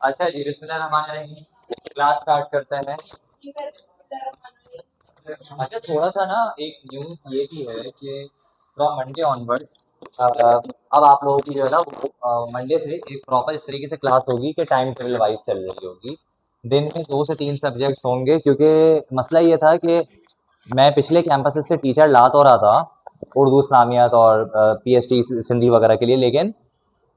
अच्छा जी, बिस्मिल्लाहिर्रहमानिर्रहीम। Class start करते हैं। अच्छा, थोड़ा सा ना एक न्यूज़ ये भी है कि फ्रॉम मंडे ऑनवर्ड्स अब आप लोगों की जो है ना वो मंडे से एक प्रॉपर इस तरीके से क्लास होगी कि टाइम टेबल वाइज चल रही होगी। दिन में 2 से 3 सब्जेक्ट्स होंगे, क्योंकि मसला ये था कि मैं पिछले कैंपसेस से टीचर ला तो रहा था उर्दू इस्लामियात और पीएचडी सिंधी वगैरह के लिए, लेकिन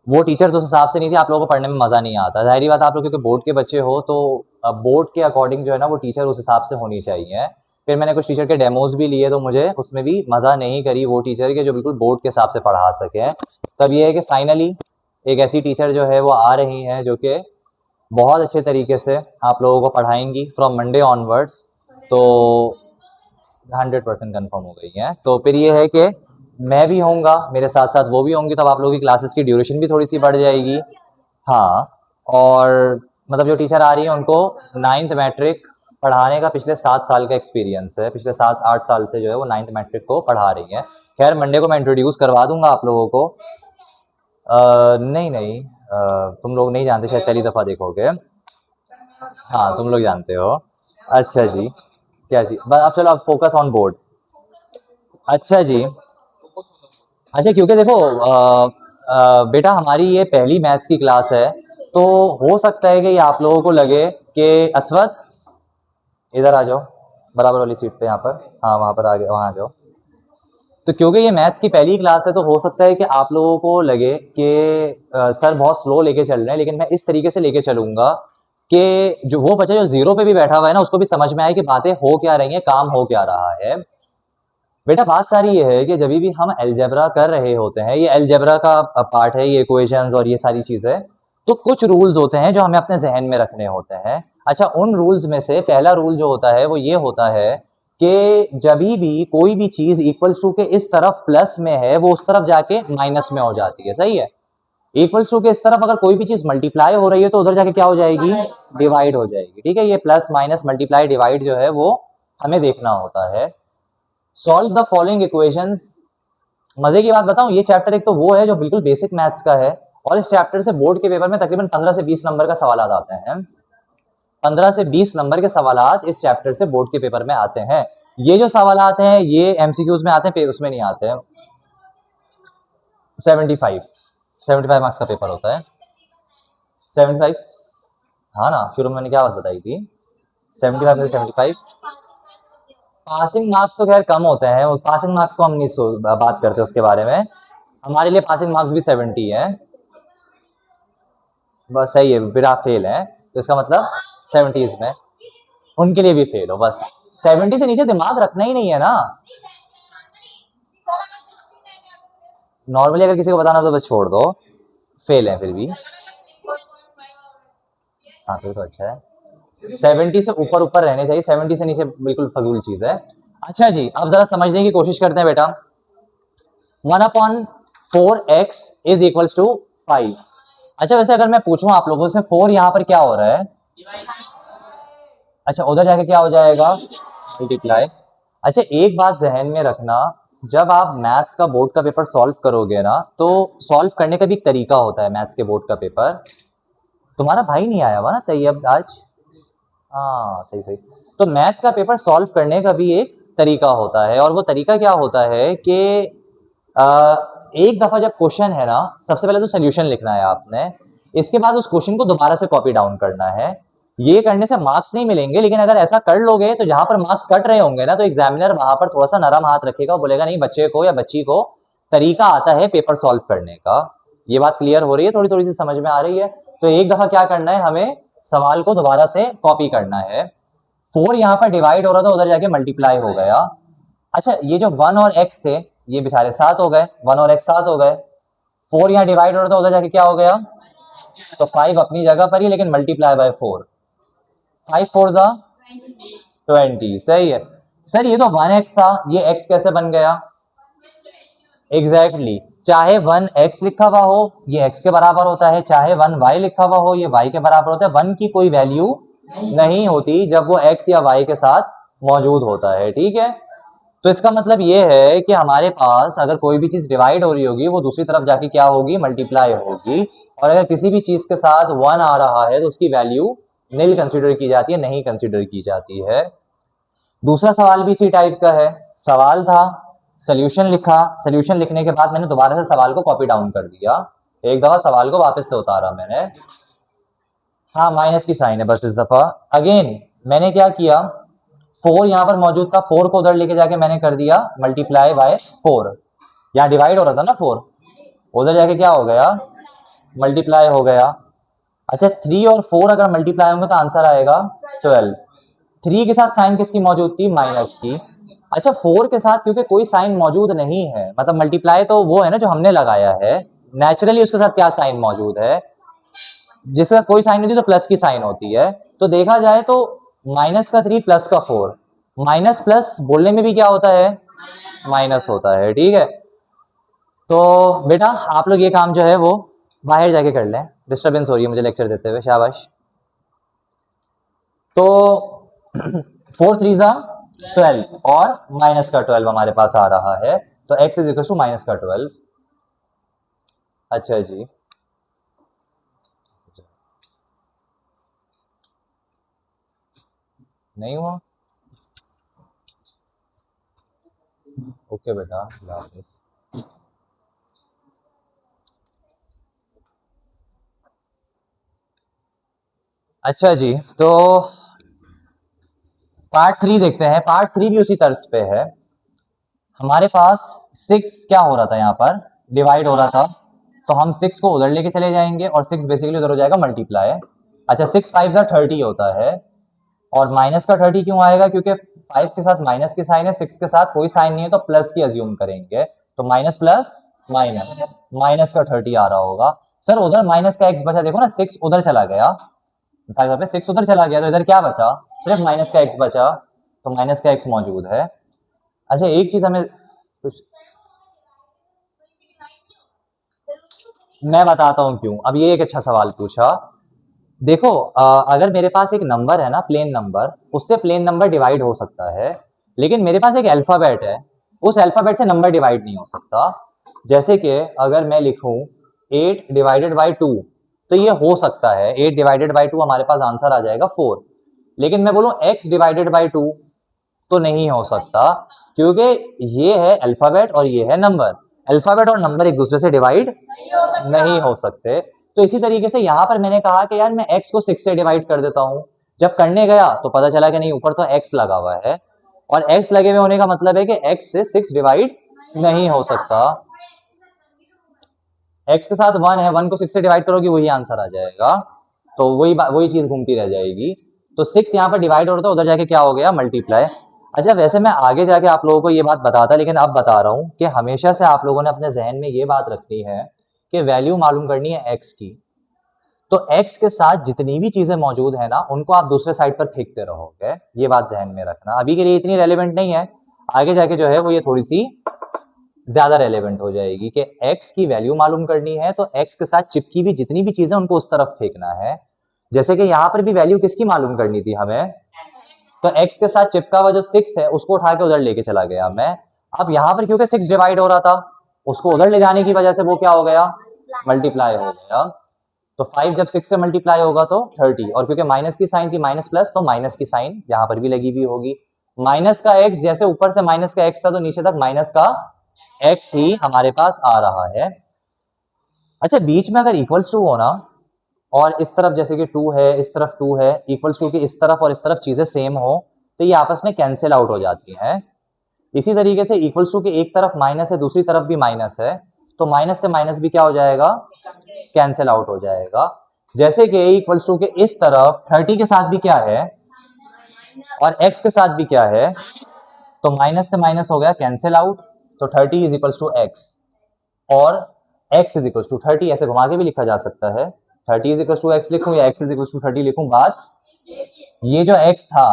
वो टीचर उस हिसाब से नहीं थी। आप लोगों को पढ़ने में मज़ा नहीं आता, ज़ाहिर बात। आप लोग क्योंकि बोर्ड के बच्चे हो तो बोर्ड के अकॉर्डिंग जो है ना वो टीचर उस हिसाब से होनी चाहिए। फिर मैंने कुछ टीचर के डेमोज भी लिए, तो मुझे उसमें भी मज़ा नहीं करी वो टीचर के जो बिल्कुल बोर्ड के हिसाब से पढ़ा सके। तब ये है कि फाइनली एक ऐसी टीचर जो है वो आ रही हैं जो कि बहुत अच्छे तरीके से आप लोगों को पढ़ाएंगी फ्रॉम मंडे ऑनवर्ड्स। तो 100% कन्फर्म हो गई है। तो फिर ये है कि मैं भी होऊंगा, मेरे साथ साथ वो भी होंगी, तब आप लोगों की क्लासेस की ड्यूरेशन भी थोड़ी सी बढ़ जाएगी। हाँ। और मतलब जो टीचर आ रही है उनको 9th मैट्रिक पढ़ाने का पिछले 7 साल का एक्सपीरियंस है। पिछले 7-8 साल से जो है वो 9th मैट्रिक को पढ़ा रही है। खैर, मंडे को मैं इंट्रोड्यूस करवा दूंगा आप लोगों को। नहीं नहीं, तुम लोग नहीं जानते, शायद पहली दफ़ा देखोगे। हाँ, तुम लोग जानते हो। अच्छा जी। क्या जी, बस अब चलो, अब फोकस ऑन बोर्ड। अच्छा जी। अच्छा, क्योंकि देखो बेटा, हमारी ये पहली मैथ्स की क्लास है, तो हो सकता है कि ये आप लोगों को लगे कि असवद इधर आ जाओ, बराबर वाली सीट पे, यहाँ पर। हाँ, वहाँ पर आ गए, वहाँ आ जाओ। तो क्योंकि ये मैथ्स की पहली क्लास है, तो हो सकता है कि आप लोगों को लगे कि सर बहुत स्लो लेके चल रहे हैं, लेकिन मैं इस तरीके से लेके चलूंगा कि जो वो बच्चा जो जीरो पे भी बैठा हुआ है ना, उसको भी समझ में आए कि बातें हो क्या रही हैं, काम हो क्या रहा है। बेटा, बात सारी ये है कि जब भी हम अलजेब्रा कर रहे होते हैं, ये अलजेब्रा का पार्ट है, ये इक्वेशंस और ये सारी चीजें, तो कुछ रूल्स होते हैं जो हमें अपने जहन में रखने होते हैं। अच्छा, उन रूल्स में से पहला रूल जो होता है वो ये होता है कि जब भी कोई भी चीज इक्वल्स टू के इस तरफ प्लस में है, वो उस तरफ जाके माइनस में हो जाती है। सही है। इक्वल्स टू के इस तरफ अगर कोई भी चीज मल्टीप्लाई हो रही है तो उधर जाके क्या हो जाएगी? डिवाइड हो जाएगी। ठीक है, ये प्लस माइनस मल्टीप्लाई डिवाइड जो है वो हमें देखना होता है। Solve the following equations. मजे की बात बताऊं, ये चैप्टर एक तो वो है जो बिल्कुल बेसिक मैथ्स का है, और इस चैप्टर से बोर्ड के पेपर में तकरीबन 15 से 20 नंबर का सवाल आते हैं। 15 से 20 नंबर के सवाल इस चैप्टर से बोर्ड के पेपर में आते हैं। ये जो सवाल आते हैं ये एमसीक्यूज में आते हैं, उसमें नहीं आते हैं। 75 75 मार्क्स का पेपर होता है। 75। हाँ ना, शुरू में मैंने क्या बात बताई थी? 75 में से 75। पासिंग मार्क्स तो खैर कम होते हैं, पासिंग मार्क्स को हम नहीं बात करते उसके बारे में। हमारे लिए पासिंग मार्क्स भी 70 है। बस सही है, फिर आप फेल हैं, तो इसका मतलब 70s में उनके लिए भी फेल हो। बस 70 से नीचे दिमाग रखना ही नहीं है ना। नॉर्मली अगर किसी को बताना तो बस छोड़ दो, फेल है फिर भी। हाँ, फिर तो अच्छा है। 70 से ऊपर ऊपर रहने चाहिए, 70 से नीचे बिल्कुल फजूल चीज है। अच्छा जी, अब जरा समझने की कोशिश करते हैं बेटा। 1/4x is equals to 5। अच्छा, वैसे अगर मैं पूछूं आप लोगों से, 4 यहाँ पर क्या हो रहा है? अच्छा, उधर जाके क्या हो जाएगा? मल्टीप्लाई। अच्छा, एक बात जहन में रखना, जब आप मैथ्स का बोर्ड का पेपर सॉल्व करोगे ना, तो सॉल्व करने का भी एक तरीका होता है मैथ्स के बोर्ड का पेपर। तुम्हारा भाई नहीं आया हुआ ना तैयब आज? हाँ, सही सही। तो मैथ का पेपर सॉल्व करने का भी एक तरीका होता है, और वो तरीका क्या होता है कि एक दफा जब क्वेश्चन है ना, सबसे पहले तो सोल्यूशन लिखना है आपने। इसके बाद उस क्वेश्चन को दोबारा से कॉपी डाउन करना है। ये करने से मार्क्स नहीं मिलेंगे, लेकिन अगर ऐसा कर लोगे तो जहां पर मार्क्स कट रहे होंगे ना, तो एग्जामिनर वहां पर थोड़ा सा नरम हाथ रखेगा, बोलेगा नहीं, बच्चे को या बच्ची को तरीका आता है पेपर सॉल्व करने का। ये बात क्लियर हो रही है? थोड़ी थोड़ी सी समझ में आ रही है? तो एक दफा क्या करना है, हमें सवाल को दोबारा से कॉपी करना है। 4 यहाँ पर डिवाइड हो रहा था, उधर जाके मल्टीप्लाई हो गया। अच्छा, ये जो 1 और x थे, ये बेचारे 7 हो गए। 1 और x 7 हो गए। 4 यहाँ डिवाइड हो रहा था, उधर जाके क्या हो गया? तो 5 अपनी जगह पर ही, लेकिन मल्टीप्लाई बाय 4। 5 4 जा 20। सही है। सर, ये तो 1x था, ये x कैसे बन गया? Exactly exactly। चाहे 1x लिखा हुआ हो, ये x के बराबर होता है, चाहे 1y लिखा हुआ हो, ये y के बराबर होता है। 1 की कोई वैल्यू नहीं होती जब वो x या y के साथ मौजूद होता है। ठीक है। तो इसका मतलब ये है कि हमारे पास अगर कोई भी चीज डिवाइड हो रही होगी, वो दूसरी तरफ जाके क्या होगी? मल्टीप्लाई होगी। और अगर किसी भी चीज के साथ 1 आ रहा है तो उसकी वैल्यू नील कंसिडर की जाती है, नहीं कंसिडर की जाती है। दूसरा सवाल भी इसी टाइप का है। सवाल था, सोल्यूशन लिखा, सोल्यूशन लिखने के बाद मैंने दोबारा से सवाल को कॉपी डाउन कर दिया, एक दफा सवाल को वापस से उतारा मैंने। हाँ माइनस की साइन है बस इस दफा। अगेन मैंने क्या किया, 4 यहाँ पर मौजूद था, 4 को उधर लेके जाके मैंने कर दिया मल्टीप्लाई बाय 4। यहाँ डिवाइड हो रहा था ना 4, उधर जाके क्या हो गया, मल्टीप्लाई हो गया। अच्छा 3 और 4 अगर मल्टीप्लाई होंगे तो आंसर आएगा 12। 3 के साथ साइन किसकी मौजूद थी, माइनस की। अच्छा 4 के साथ क्योंकि कोई साइन मौजूद नहीं है, मतलब मल्टीप्लाई तो वो है ना जो हमने लगाया है, नेचुरली उसके साथ क्या साइन मौजूद है, जिसका कोई साइन नहीं थी तो प्लस की साइन होती है। तो देखा जाए तो माइनस का 3 प्लस का 4, माइनस प्लस बोलने में भी क्या होता है, माइनस होता है। ठीक है, तो बेटा आप लोग ये काम जो है वो बाहर जाके कर लें, डिस्टर्बेंस हो रही है मुझे लेक्चर देते हुए, शाबाश। तो 4 3 12 और माइनस का 12 हमारे पास आ रहा है, तो x is equal to minus का 12। अच्छा जी, नहीं हुआ, ओके बेटा, अल्लाह हाफिज़। अच्छा जी, तो पार्ट 3 देखते हैं। पार्ट 3 भी उसी तर्ज पे है। हमारे पास 6 क्या हो रहा था, यहाँ पर डिवाइड हो रहा था, तो हम 6 को उधर लेके चले जाएंगे और 6 बेसिकली उधर हो जाएगा मल्टीप्लाई। अच्छा 6 5 30 होता है, और माइनस का 30 क्यों आएगा, क्योंकि 5 के साथ माइनस की साइन है, 6 के साथ कोई साइन नहीं है तो प्लस की अज्यूम करेंगे, तो माइनस प्लस माइनस, माइनस का 30 आ रहा होगा। सर उधर माइनस का एक्स बचा, देखो ना 6 उधर चला गया, 6 उधर चला गया, तो इधर क्या बचा, सिर्फ माइनस का एक्स बचा, तो माइनस का एक्स मौजूद है। अच्छा एक चीज हमें कुछ, मैं बताता हूं क्यों। अब ये एक अच्छा सवाल पूछा। देखो अगर मेरे पास एक नंबर है ना, प्लेन नंबर, उससे प्लेन नंबर डिवाइड हो सकता है, लेकिन मेरे पास एक अल्फाबेट है, उस अल्फाबेट से नंबर डिवाइड नहीं हो सकता। जैसे कि अगर मैं लिखूं 8 डिवाइडेड बाई 2, तो ये हो सकता है, 8 डिवाइडेड बाई 2 हमारे पास आंसर आ जाएगा 4। लेकिन मैं बोलूं x डिवाइडेड बाई 2, तो नहीं हो सकता, क्योंकि ये है अल्फाबेट और ये है नंबर, अल्फाबेट और नंबर एक दूसरे से डिवाइड नहीं हो सकते। तो इसी तरीके से यहां पर मैंने कहा कि यार मैं x को 6 से डिवाइड कर देता हूं, जब करने गया तो पता चला कि नहीं, ऊपर तो x लगा हुआ है, और x लगे हुए होने का मतलब है कि x से 6 डिवाइड नहीं हो सकता। x के साथ 1 है, 1 को 6 से डिवाइड करोगे वही आंसर आ जाएगा, तो वही चीज घूमती रह जाएगी। तो 6 यहाँ पर डिवाइड हो रहा था, उधर जाके क्या हो गया, मल्टीप्लाई। अच्छा वैसे मैं आगे जाके आप लोगों को ये बात बताता, लेकिन अब बता रहा हूं कि हमेशा से आप लोगों ने अपने जहन में ये बात रखनी है कि वैल्यू मालूम करनी है x की, तो x के साथ जितनी भी चीजें मौजूद है ना, उनको आप दूसरे साइड पर फेंकते रहोगे, ये बात जहन में रखना। अभी के लिए इतनी रेलेवेंट नहीं है, आगे जाके जो है वो ये थोड़ी सी ज्यादा रेलेवेंट हो जाएगी कि x की वैल्यू मालूम करनी है, तो x के साथ चिपकी भी जितनी भी चीजें उनको उस तरफ फेंकना है। जैसे कि यहाँ पर भी वैल्यू किसकी मालूम करनी थी हमें, तो x के साथ चिपका हुआ जो 6 है उसको उठा के उधर लेके चला गया मैं। अब यहाँ पर क्योंकि 6 डिवाइड हो रहा था, उसको उधर ले जाने की वजह से वो क्या हो गया, मल्टीप्लाई हो गया। तो 5 जब 6 से मल्टीप्लाई होगा तो 30, और क्योंकि माइनस की साइन थी माइनस प्लस, तो माइनस की साइन यहाँ पर भी लगी हुई होगी। माइनस का x, जैसे ऊपर से माइनस का x था तो नीचे तक माइनस का x ही हमारे पास आ रहा है। अच्छा बीच में अगर इक्वल्स टू हो ना, और इस तरफ जैसे कि 2 है, इस तरफ 2 है, इक्वल्स टू की इस तरफ और इस तरफ चीजें सेम हो, तो ये आपस में कैंसिल आउट हो जाती हैं। इसी तरीके से इक्वल्स टू की एक तरफ माइनस है, दूसरी तरफ भी माइनस है, तो माइनस से माइनस भी क्या हो जाएगा, कैंसिल आउट हो जाएगा। जैसे कि इक्वल्स टू के इस तरफ 30 के साथ भी क्या है और x के साथ भी क्या है, तो माइनस से माइनस हो गया कैंसिल आउट, तो 30 इज इक्वल्स टू x, और x इज इक्वल्स टू 30 ऐसे घुमा के भी लिखा जा सकता है, 30 इज इक्वल्स टू x लिखूं या x इज इक्वल्स टू 30 लिखूं। बात ये जो x था,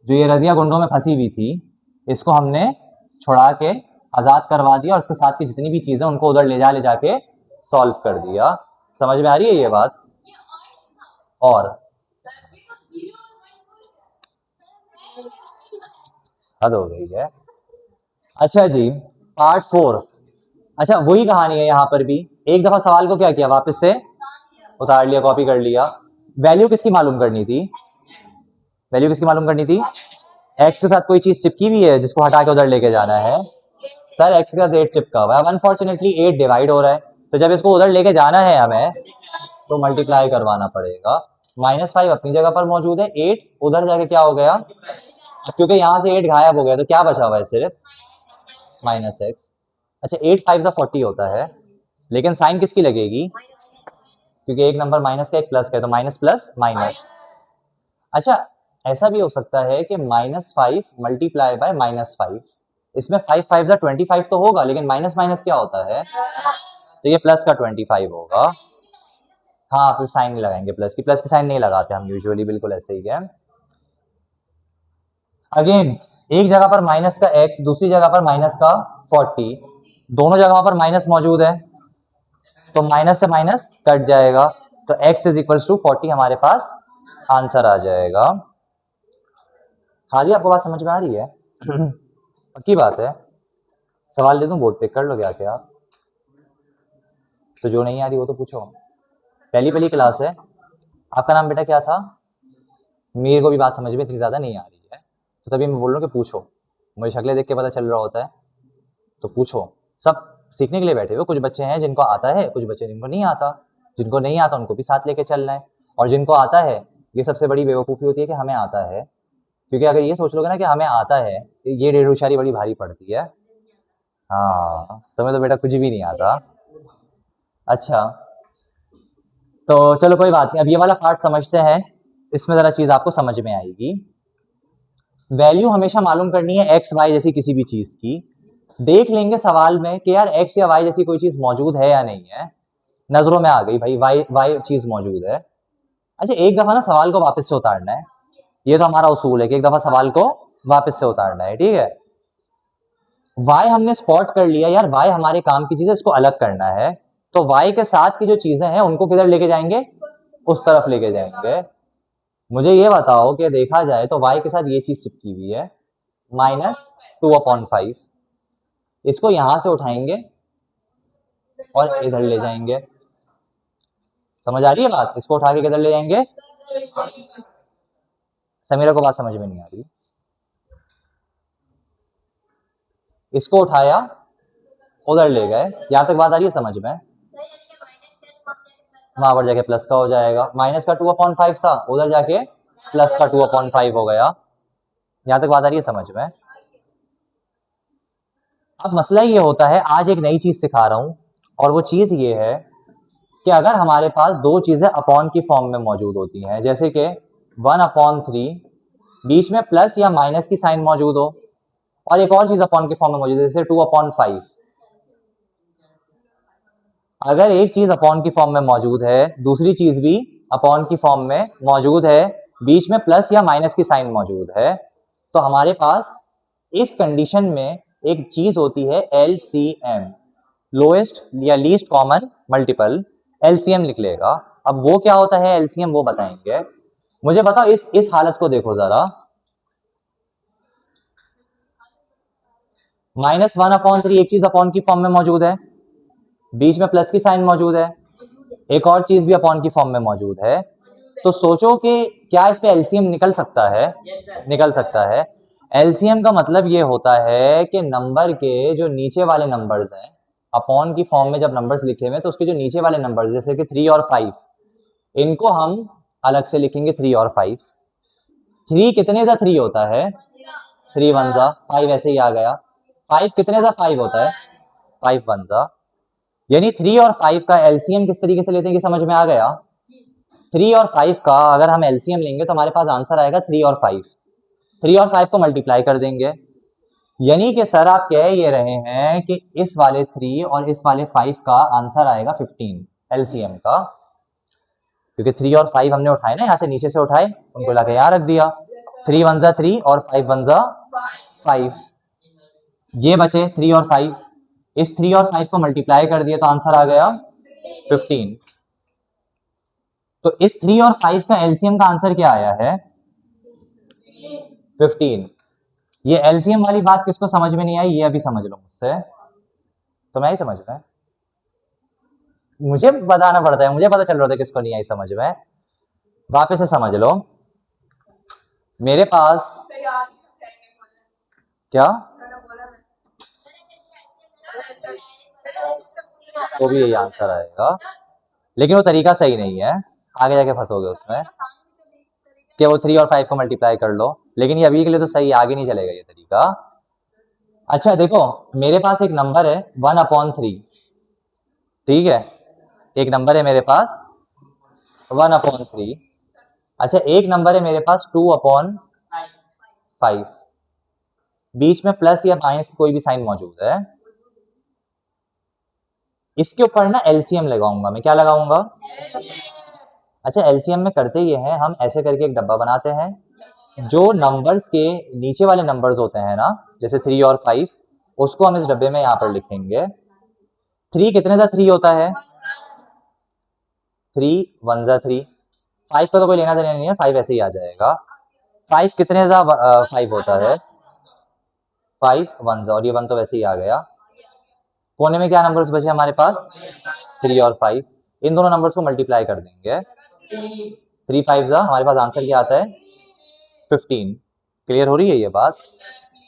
जो ये रजिया गुंडों में फंसी हुई थी, इसको हमने छुड़ा के आजाद करवा दिया, और उसके साथ की जितनी भी चीजें उनको उधर ले जाके सॉल्व कर दिया। समझ में आ रही है ये बात? और हद हो गई है। अच्छा जी पार्ट 4, अच्छा वही कहानी है, यहाँ पर भी एक दफा सवाल को क्या किया, वापस से उतार लिया, कॉपी कर लिया। वैल्यू किसकी मालूम करनी थी? वैल्यू किसकी मालूम करनी थी? एक्स के साथ कोई चीज चिपकी हुई है जिसको हटा के उधर लेके जाना है। सर एक्स के साथ 8 चिपका हुआ है, अब अनफॉर्चुनेटली 8 डिवाइड हो रहा है, तो जब इसको उधर लेके जाना है हमें तो मल्टीप्लाई करवाना पड़ेगा। -5 अपनी जगह पर मौजूद है, 8 उधर जाके क्या हो गया, क्योंकि यहाँ से 8 गायब हो गया तो क्या बचा हुआ है सिर्फ -x। अच्छा 8 5 40 होता है, लेकिन साइन किसकी लगेगी? क्योंकि एक नंबर माइनस का एक प्लस का है, तो माइनस प्लस माइनस। अच्छा ऐसा भी हो सकता है कि -5 मल्टीप्लाई बाय -5, इसमें 5 5 25 तो होगा, लेकिन माइनस माइनस क्या होता है, तो ये प्लस का 25 होगा। हाँ फिर साइन नहीं लगाएंगे प्लस की, प्लस की साइन नहीं लगाते हम यूजुअली, बिल्कुल ऐसे ही है। अगेन एक जगह पर माइनस का x, दूसरी जगह पर माइनस का 40, दोनों जगहों पर माइनस मौजूद है, तो माइनस से माइनस कट जाएगा, तो x इज इक्वल टू 40 हमारे पास आंसर आ जाएगा। हाँ जी आपको बात समझ में आ रही है? पक्की बात है? सवाल दे दूं बोर्ड पे, कर लोगे आके आप? तो जो नहीं आ रही वो तो पूछो। पहली क्लास है। आपका नाम बेटा क्या था? मेरे को भी बात समझ में इतनी ज्यादा नहीं आ रही है, तो तभी मैं बोल रहा हूँ कि पूछो, मुझे शक्लें देख के पता चल रहा होता है, तो पूछो। सब सीखने के लिए बैठे हो, कुछ बच्चे हैं जिनको आता है, कुछ बच्चे जिनको नहीं आता, जिनको नहीं आता उनको भी साथ लेके चलना है, और जिनको आता है, ये सबसे बड़ी बेवकूफ़ी होती है कि हमें आता है, क्योंकि अगर ये सोच लोगे ना कि हमें आता है, ये बेरोशारी बड़ी भारी पड़ती है। हाँ तुम्हें तो बेटा कुछ भी नहीं आता। अच्छा तो चलो कोई बात नहीं, अब ये वाला पार्ट समझते हैं, इसमें ज़रा चीज़ आपको समझ में आएगी। वैल्यू हमेशा मालूम करनी है एक्स वाई जैसी किसी भी चीज़ की। देख लेंगे सवाल में कि यार एक्स या वाई जैसी कोई चीज़ मौजूद है या नहीं है, नज़रों में आ गई भाई वाई वाई चीज़ मौजूद है। अच्छा एक दफ़ा ना सवाल को वापस से उतारना है, ये तो हमारा उसूल है कि एक दफ़ा सवाल को वापस से उतारना है, ठीक है। वाई हमने स्पॉट कर लिया, यार वाई हमारे काम की चीज़ है, इसको अलग करना है, तो वाई के साथ की जो चीज़ें हैं उनको किधर लेके जाएंगे? उस तरफ लेके जाएंगे। मुझे ये बताओ कि देखा जाए तो y के साथ ये चीज चिपकी हुई है -2/5, इसको यहां से उठाएंगे और इधर ले जाएंगे। समझ आ रही है बात? इसको उठा के किधर ले जाएंगे? समीरा को बात समझ में नहीं आ रही। इसको उठाया उधर ले गए, यहां तक बात आ रही है समझ में? वहां पर जाके प्लस का हो जाएगा, माइनस का 2/5 था, उधर जाके प्लस का 2/5 हो गया। यहां तक बात आ रही है समझ में? अब मसला ये होता है, आज एक नई चीज सिखा रहा हूं, और वो चीज ये है कि अगर हमारे पास दो चीजें अपॉन की फॉर्म में मौजूद होती हैं, जैसे कि 1/3, बीच में प्लस या माइनस की साइन मौजूद हो, और एक और चीज अपॉन की फॉर्म में मौजूद है जैसे 2/5, अगर एक चीज अपॉन की फॉर्म में मौजूद है, दूसरी चीज भी अपॉन की फॉर्म में मौजूद है, बीच में प्लस या माइनस की साइन मौजूद है, तो हमारे पास इस कंडीशन में एक चीज होती है LCM, लोएस्ट या लीस्ट कॉमन मल्टीपल, LCM लिख लेगा। अब वो क्या होता है LCM, वो बताएंगे। मुझे बताओ इस हालत को देखो जरा, -1/3 एक चीज अपॉन की फॉर्म में मौजूद है, बीच में प्लस की साइन मौजूद है, एक और चीज भी अपॉन की फॉर्म में मौजूद है, तो सोचो कि क्या इस पे एलसीएम निकल सकता है? निकल सकता है। एलसीएम का मतलब ये होता है कि नंबर के जो नीचे वाले नंबर्स हैं, अपॉन की फॉर्म में जब नंबर्स लिखे हुए तो उसके जो नीचे वाले नंबर्स जैसे कि 3 और 5, इनको हम अलग से लिखेंगे 3 और 5। 3 कितने सा 3 होता है? 3 1 जा 5, ऐसे ही आ गया। 5 कितने सा 5 होता है? 5 1 जा। यानी 3 और 5 का एलसीएम किस तरीके से लेते हैं कि समझ में आ गया? 3 और 5 का अगर हम एलसीएम लेंगे तो हमारे पास आंसर आएगा 3 और 5। 3 और 5 को मल्टीप्लाई कर देंगे, यानी कि सर आप कह ये रहे हैं कि इस वाले 3 और इस वाले 5 का आंसर आएगा 15 एलसीएम का, क्योंकि 3 और 5 हमने उठाए ना, यहाँ से नीचे से उठाए, उनको लाके यहाँ रख दिया। 3 1 जा 3 और 5 1 जा 5, ये बचे 3 और 5, इस 3 और 5 को मल्टीप्लाई कर दिया तो आंसर आ गया 15। तो इस 3 और 5 का एलसीएम का आंसर क्या आया है? 15। ये एलसीएम वाली बात किसको समझ में नहीं आई, ये अभी समझ लो मुझसे, तो मैं ही समझ रहा है। मुझे बताना पड़ता है, मुझे पता चल रहा था किसको नहीं आई समझ में। वापस से समझ लो, मेरे पास क्या, तो भी यही आंसर आएगा, लेकिन वो तरीका सही नहीं है, आगे जाके फंसोगे उसमें कि वो 3 और 5 को मल्टीप्लाई कर लो, लेकिन ये अभी के लिए तो सही, आगे नहीं चलेगा ये तरीका। अच्छा देखो, मेरे पास एक नंबर है 1/3, ठीक है, एक नंबर है मेरे पास 1/3। अच्छा एक नंबर है मेरे पास 2/5, बीच में प्लस या माइनस कोई भी साइन मौजूद है। इसके ऊपर ना एलसीएम लगाऊंगा मैं, क्या लगाऊंगा? अच्छा एलसीएम में करते ये हैं, हम ऐसे करके एक डब्बा बनाते हैं, जो नंबर्स के नीचे वाले नंबर्स होते हैं ना, जैसे 3 और 5, उसको हम इस डब्बे में यहाँ पर लिखेंगे। 3 कितने सा 3 होता है? 3 1 जा 3, 5 का तो कोई लेना देना नहीं है, 5 ऐसे ही आ जाएगा। 5 कितने सा 5 होता है? 5 1 जा, और ये 1 तो वैसे ही आ गया। कोने में क्या नंबर्स बचे हमारे पास? 3 और 5, इन दोनों नंबर्स को मल्टीप्लाई कर देंगे। 3 5 जा, हमारे पास आंसर क्या आता है? 15। क्लियर हो रही है ये बात?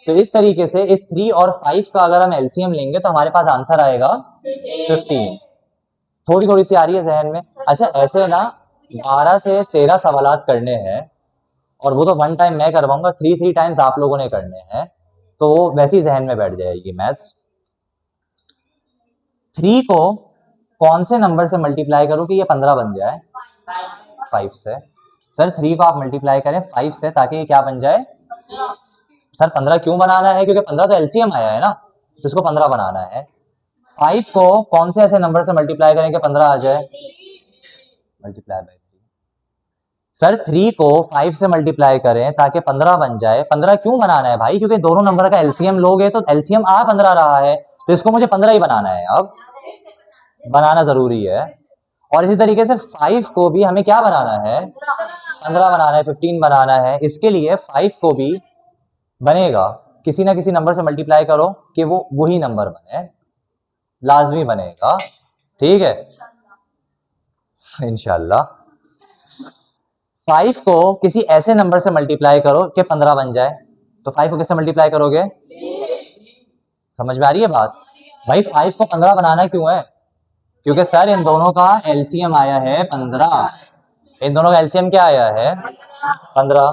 तो इस तरीके से इस 3 और 5 का अगर हम एलसीएम लेंगे तो हमारे पास आंसर आएगा 15। थोड़ी थोड़ी सी आ रही है जहन में? अच्छा ऐसे ना 12 से 13 सवालात करने हैं, और वो तो वन टाइम मैं करवाऊंगा, 3 टाइम्स आप लोगों ने करने हैं, तो वो वैसे ही जहन में बैठ जाएगी मैथ्स। 3 को कौन से नंबर से मल्टीप्लाई करो कि ये 15 बन जाए? 5 से। सर 3 को आप मल्टीप्लाई करें 5 से ताकि ये क्या बन जाए? सर 15 क्यों बनाना है? क्योंकि 15 तो एलसीएम आया है ना, तो इसको 15 बनाना है। 5 को कौन से ऐसे नंबर से मल्टीप्लाई करें कि 15 आ जाए? Multiply by 3। सर 3 को 5 से मल्टीप्लाई करें ताकि 15 बन जाए। 15 क्यों बनाना है भाई? क्योंकि दोनों नंबर का एलसीएम लोगे तो एलसीएम आ 15 रहा है, तो इसको मुझे 15 ही बनाना है, अब बनाना जरूरी है। और इसी तरीके से 5 को भी हमें क्या बनाना है? 15 बनाना है, 15 बनाना है। इसके लिए 5 को भी बनेगा, किसी ना किसी नंबर से मल्टीप्लाई करो कि वो वही नंबर बने, लाजमी बनेगा, ठीक है इंशाल्लाह। 5 को किसी ऐसे नंबर से मल्टीप्लाई करो कि 15 बन जाए, तो 5 को किससे मल्टीप्लाई करोगे? समझ में आ रही है बात? भाई 5 को 15 बनाना क्यों है? क्योंकि सर इन दोनों का एलसीएम आया है 15, इन दोनों का एलसीएम क्या आया है? 15,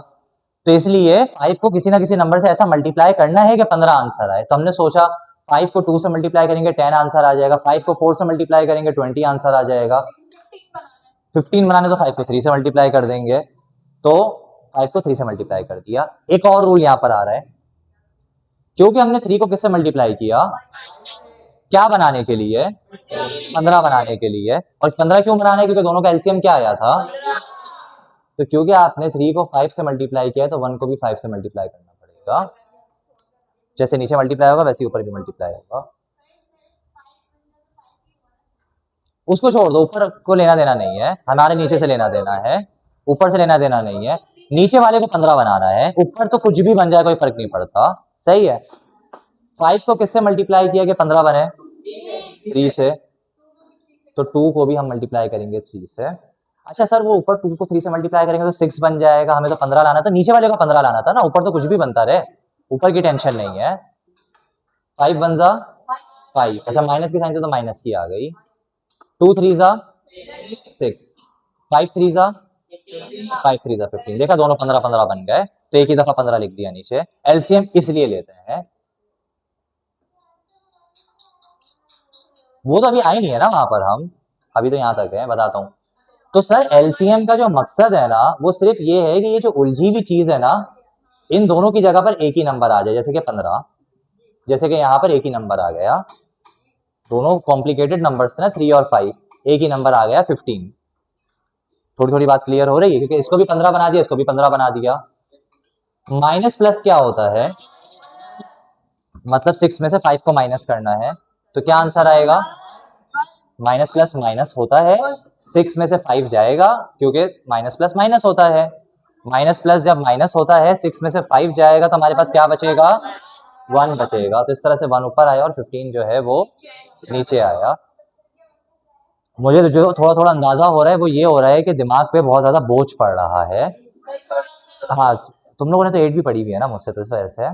तो इसलिए 5 को किसी ना किसी नंबर से ऐसा मल्टीप्लाई करना है कि 15 आंसर आए। तो हमने सोचा 5 को 2 से मल्टीप्लाई करेंगे 10 आंसर आ जाएगा, 5 को 4 से मल्टीप्लाई करेंगे 20 आंसर आ जाएगा। 15 बनाने तो 5 को 3 से मल्टीप्लाई कर देंगे, तो 5 को 3 से मल्टीप्लाई कर दिया। एक और रूल यहाँ पर आ रहा है, क्योंकि हमने 3 को किससे मल्टीप्लाई किया? क्या बनाने के लिए? 15 बनाने के लिए। और 15 क्यों बनाना है? क्योंकि दोनों का एलसीएम क्या आया था? तो क्योंकि आपने 3 को 5 से मल्टीप्लाई किया तो 1 को भी 5 से मल्टीप्लाई करना पड़ेगा। जैसे नीचे मल्टीप्लाई होगा वैसे ऊपर भी मल्टीप्लाई होगा। उसको छोड़ दो, ऊपर को लेना देना नहीं है, हमारे नीचे से लेना देना है, ऊपर से लेना देना नहीं है। नीचे वाले को 15 बनाना है, ऊपर तो कुछ भी बन जाए कोई फर्क नहीं पड़ता, सही है। 5 को किससे मल्टीप्लाई किया कि 15 बने? 3 से, तो 2 को भी हम मल्टीप्लाई करेंगे 3 से। अच्छा सर वो ऊपर 2 को 3 से मल्टीप्लाई करेंगे तो 6 बन जाएगा, हमें तो 15 लाना था, नीचे वाले का 15 लाना था ना, ऊपर तो कुछ भी बनता रहे, ऊपर की टेंशन नहीं है। 5 बन जा 5, अच्छा माइनस की साइन से तो माइनस की आ गई। 2 3 जा 6, 5 3 जा 5 3 जा 15, देखा दोनों 15 15 बन गए, तो एक ही दफा 15 लिख दिया नीचे। एलसीएम इसलिए लेते हैं, वो तो अभी आई नहीं है ना वहां पर, हम अभी तो यहां तक है, बताता हूँ। तो सर एलसीएम का जो मकसद है ना वो सिर्फ ये है कि ये जो उलझी हुई चीज है ना, इन दोनों की जगह पर एक ही नंबर आ जाए, जैसे कि 15, जैसे कि यहाँ पर एक ही नंबर आ गया, दोनों कॉम्प्लिकेटेड नंबर्स थे ना 3 और 5, एक ही नंबर आ गया 15। थोड़ी थोड़ी बात क्लियर हो रही है? क्योंकि इसको भी 15 बना दिया, इसको भी 15 बना दिया। माइनस प्लस क्या होता है? मतलब 6 में से 5 को माइनस करना है, तो क्या आंसर आएगा? माइनस प्लस माइनस होता है, 6 में से 5 जाएगा क्योंकि माइनस प्लस माइनस होता है। माइनस प्लस जब माइनस होता है 6 में से 5 जाएगा तो हमारे पास क्या बचेगा? 1 बचेगा। तो इस तरह से 1 ऊपर आया और 15 जो है वो नीचे आया। मुझे तो जो थोड़ा थोड़ा अंदाजा हो रहा है वो ये हो रहा है कि दिमाग पे बहुत ज्यादा बोझ पड़ रहा है। हाँ, तुम लोगों ने तो 8 भी पढ़ी हुई है ना मुझसे, तो इस वजह से।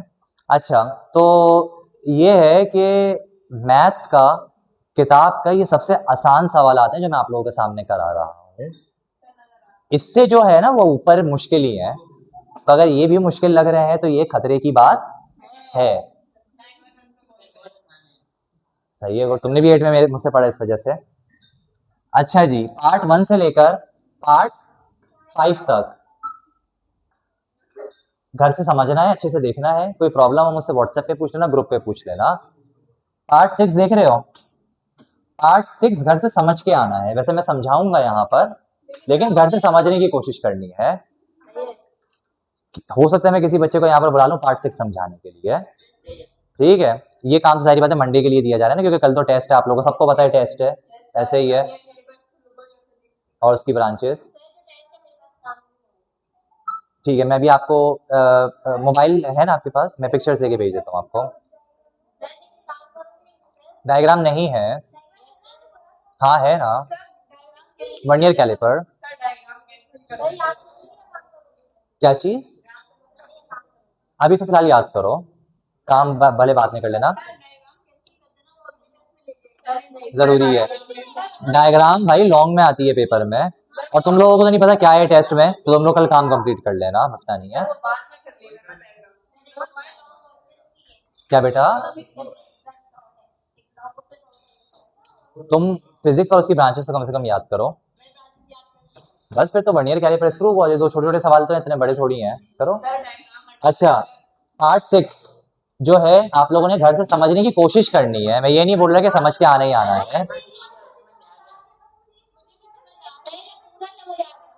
अच्छा, तो ये है कि मैथ्स का किताब का ये सबसे आसान सवाल आते हैं जो मैं आप लोगों के सामने करा रहा हूँ। इससे जो है ना वो ऊपर मुश्किल ही है, तो अगर ये भी मुश्किल लग रहे हैं तो ये खतरे की बात है। सही है, और तुमने भी 8 में मेरे मुझसे पढ़ा इस वजह से। अच्छा जी, पार्ट 1 से लेकर पार्ट 5 तक घर से समझना है, अच्छे से देखना है। कोई प्रॉब्लम हो मुझसे व्हाट्सएप पे पूछ लेना, ग्रुप पे पूछ लेना। पार्ट 6 देख रहे हो? पार्ट 6 घर से समझ के आना है। वैसे मैं समझाऊंगा यहाँ पर, लेकिन घर से समझने की कोशिश करनी है। हो सकता है मैं किसी बच्चे को यहाँ पर बुला लूँ पार्ट 6 समझाने के लिए। ठीक है, ये काम तो सारी बातें मंडे के लिए दिया जा रहा है ना, क्योंकि कल तो टेस्ट है, आप लोगों को सबको पता है टेस्ट है, ऐसे ही है। और उसकी ब्रांचेस, ठीक है, मैं भी आपको मोबाइल है ना आपके पास, मैं पिक्चर्स लेके भेज देता हूँ आपको। डायग्राम नहीं है? हाँ है ना, 1 ईयर कैलिपर। क्या चीज? अभी तो फिलहाल याद करो, काम भले बात नहीं कर लेना, जरूरी है। डायग्राम भाई लॉन्ग में आती है पेपर में, और तुम लोगों को तो नहीं पता क्या है टेस्ट में, तो तुम लोग कल काम कंप्लीट कर लेना, मसला नहीं है। क्या बेटा? तुम फिजिक्स और उसकी ब्रांचेस तो कम से कम याद करो। बस फिर तो 1 ईयर कैलिपर स्क्रू हुआ, ये दो छोटे छोटे सवाल तो इतने बड़े थोड़ी हैं, करो। अच्छा, पार्ट 6 जो है आप लोगों ने घर से समझने की कोशिश करनी है, मैं ये नहीं बोल रहा कि समझ के आना ही आना है।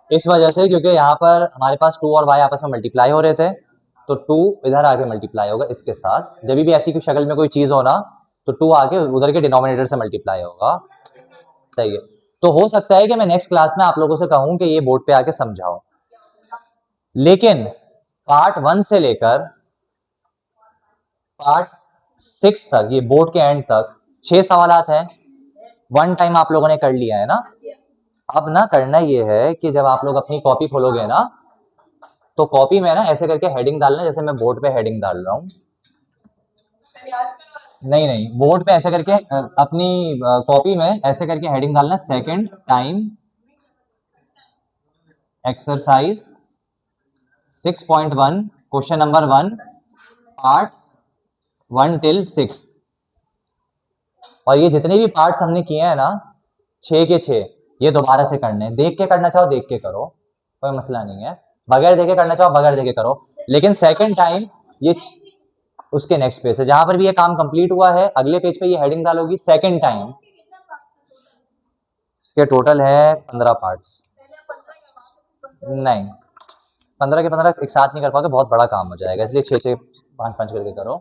इस वजह से क्योंकि यहाँ पर हमारे पास 2 और y आपस में मल्टीप्लाई हो रहे थे, तो 2 इधर आके मल्टीप्लाई होगा इसके साथ। जब भी ऐसी कोई शक्ल में कोई चीज हो ना, तो 2 आके उधर के डिनोमिनेटर से मल्टीप्लाई होगा। सही है, तो हो सकता है कि मैं नेक्स्ट क्लास में आप लोगों से कहूं कि ये बोर्ड पे आके समझाओ, लेकिन पार्ट 1 से लेकर पार्ट 6 तक, ये बोर्ड के एंड तक 6 सवालात हैं। 1 टाइम आप लोगों ने कर लिया है ना। अब ना करना ये है कि जब आप लोग अपनी कॉपी खोलोगे ना, तो कॉपी में ना ऐसे करके हेडिंग डालना, जैसे मैं बोर्ड पे हेडिंग डाल रहा हूँ। नहीं नहीं, बोर्ड पे ऐसे करके अपनी कॉपी में ऐसे करके हेडिंग डालना, second time exercise 6.1 question number 1 part 1 till 6। और ये जितने भी पार्ट्स हमने किए हैं ना, 6 के 6, ये दोबारा से करने हैं। देख के करना चाहो देख के करो, कोई मसला नहीं है। बगैर देखे करना चाहो बगैर देखे करो, लेकिन सेकंड टाइम ये उसके नेक्स्ट पेज है, जहां पर भी ये काम कंप्लीट हुआ है अगले पेज पे ये हेडिंग डालोगी सेकंड टाइम। इसके टोटल है 15 पार्ट्स। नहीं, 15 के 15 एक साथ नहीं कर पाओगे, बहुत बड़ा काम हो जाएगा, इसलिए 6 6 5 5 करके करो।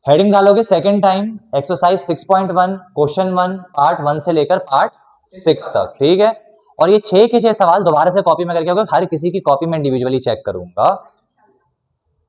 हेडिंग डालोगे second time exercise 6.1 question 1 part 1 से लेकर पार्ट 6 तक, ठीक है। और ये 6 के 6 सवाल दोबारा से कॉपी में करके होगा, हर किसी की कॉपी में इंडिविजुअली चेक करूंगा।